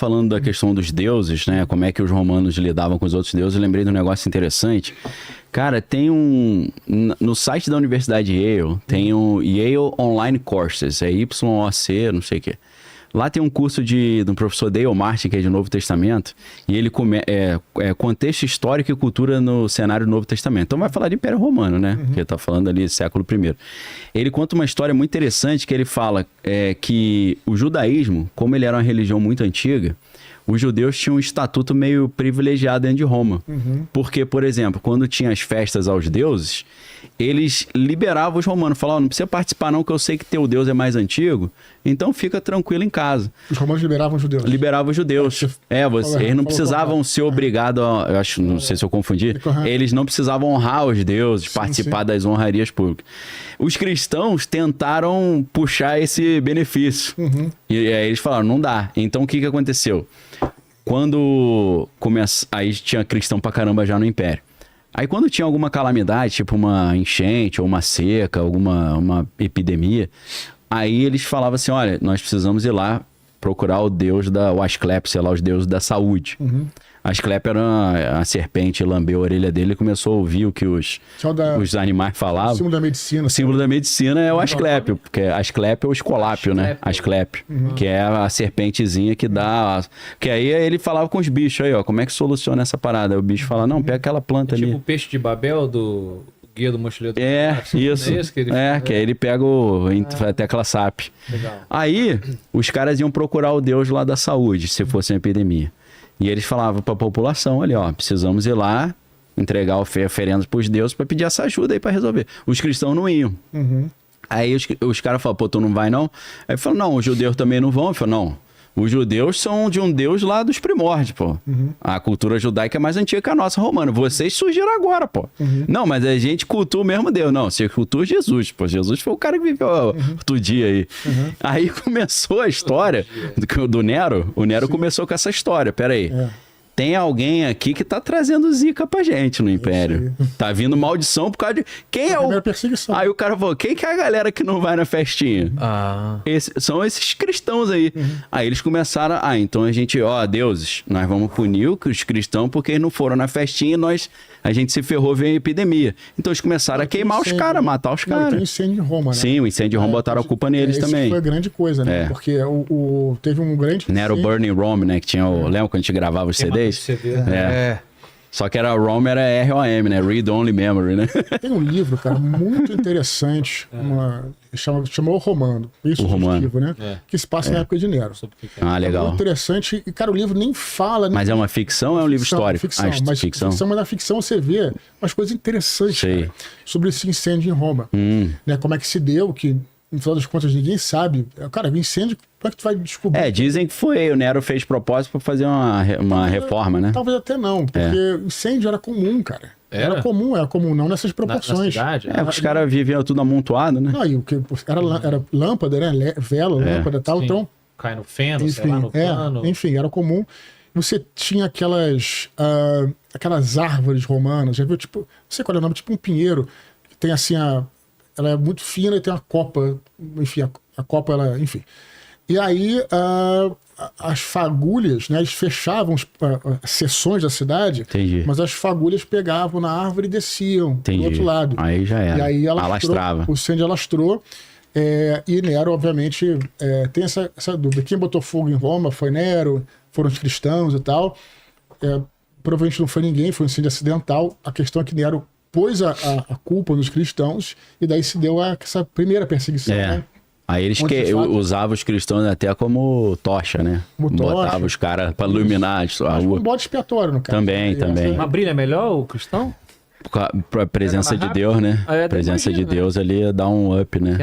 falando da questão dos deuses, né? Como é que os romanos lidavam com os outros deuses, eu lembrei de um negócio interessante. Cara, tem no site da Universidade de Yale, tem um Yale Online Courses, é YOC, não sei o quê. Lá tem um curso de um professor Dale Martin, que é de Novo Testamento, e ele contexto histórico e cultura no cenário do Novo Testamento. Então vai falar de Império Romano, né? Que ele tá falando ali século I. Ele conta uma história muito interessante que ele fala que o judaísmo, como ele era uma religião muito antiga, os judeus tinham um estatuto meio privilegiado dentro de Roma. Porque, por exemplo, quando tinha as festas aos deuses, eles liberavam os romanos. Falavam, não precisa participar não, que eu sei que teu Deus é mais antigo, então fica tranquilo em casa. Os romanos liberavam os judeus? Liberavam os judeus. Eles não precisavam ser obrigados, eu acho, não sei se eu confundi, eles não precisavam honrar os deuses, participar das honrarias públicas. Os cristãos tentaram puxar esse benefício. E aí eles falaram, não dá. Então o que aconteceu? Quando aí tinha cristão pra caramba já no Império. Aí quando tinha alguma calamidade, tipo uma enchente ou uma seca, uma epidemia, aí eles falavam assim, olha, nós precisamos ir lá procurar o deus o Asclepio, sei lá, os deuses da saúde. Asclepio era a serpente, lambeu a orelha dele e começou a ouvir o que os animais falavam. O símbolo da medicina. O símbolo da medicina é o Asclepio, porque Asclepio é o Escolápio, né? Asclepio, que é a serpentezinha que dá... Que aí ele falava com os bichos aí, ó, como é que soluciona essa parada? Aí o bicho fala, não, pega aquela planta ali. Tipo o peixe de Babel do Guia do Mochileiro do isso. Que aí ele pega a tecla SAP. Legal. Aí, os caras iam procurar o deus lá da saúde, se fosse uma epidemia. E eles falavam para a população ali, ó, precisamos ir lá, entregar oferendas para os deuses para pedir essa ajuda aí para resolver. Os cristãos não iam. Aí os caras falaram, pô, tu não vai não? Aí falaram, não, os judeus também não vão. Eu falei, não, os judeus são de um deus lá dos primórdios, pô. A cultura judaica é mais antiga que a nossa romana. Vocês surgiram agora, pô. Não, mas a gente cultua o mesmo Deus. Não, você cultua Jesus, pô. Jesus foi o cara que viveu outro dia aí. Aí começou a história do Nero. O Nero começou com essa história. Pera aí. Tem alguém aqui que tá trazendo zica pra gente no Império. Tá vindo maldição por causa de... Quem é o... perseguição. Aí o cara falou, quem que é a galera que não vai na festinha? São esses cristãos aí. Aí eles começaram, então a gente, deuses, nós vamos punir os cristãos porque eles não foram na festinha e a gente se ferrou, veio a epidemia. Então eles começaram a queimar os caras, matar os caras. Tem o incêndio em Roma, né? Sim, o incêndio de Roma botaram a culpa neles também. Isso foi grande coisa, né? Porque teve um grande... Nero Burning Rome, né? Que tinha lembra quando a gente gravava os CDs? Só que era ROM, era ROM, né? Read Only Memory, né? Tem um livro, cara, muito interessante, chamou O Romano. Isso, o Romano, né? Que se passa na época de Nero. Legal. É muito interessante. E, cara, o livro nem fala... Mas é uma ficção ou é um livro histórico? Ficção, mas na ficção você vê umas coisas interessantes, cara, sobre esse incêndio em Roma. Né? Como é que se deu, que no final das contas ninguém sabe. Cara, o incêndio, como é que tu vai descobrir? Dizem que o Nero fez propósito para fazer uma reforma, né? Talvez até não, porque incêndio era comum, cara. Era comum não nessas proporções. Na cidade? Os caras viviam tudo amontoado, né? Não, e era lâmpada, né? Vela, lâmpada e tal, sim. Então... Cai no feno, sei lá, no pano. Enfim, era comum. Você tinha aquelas árvores romanas, já viu? Tipo, não sei qual é o nome, tipo um pinheiro, que tem assim, ela é muito fina e tem uma copa, enfim, a copa, enfim. E aí, as fagulhas, né, eles fechavam as seções da cidade, mas as fagulhas pegavam na árvore e desciam do outro lado. Aí já era. E aí alastrava. O incêndio alastrou. E Nero, obviamente, tem essa dúvida. Quem botou fogo em Roma foi Nero, foram os cristãos e tal. Provavelmente não foi ninguém, foi um incêndio acidental. A questão é que Nero pôs a culpa nos cristãos e daí se deu essa primeira perseguição, né? Aí eles usavam os cristãos até como tocha, né? Botavam os caras para iluminar a rua. Um bode expiatório, no caso. Também. Mas brilha melhor o cristão? Pra presença de Deus, né? A presença de Deus ali dá um up, né?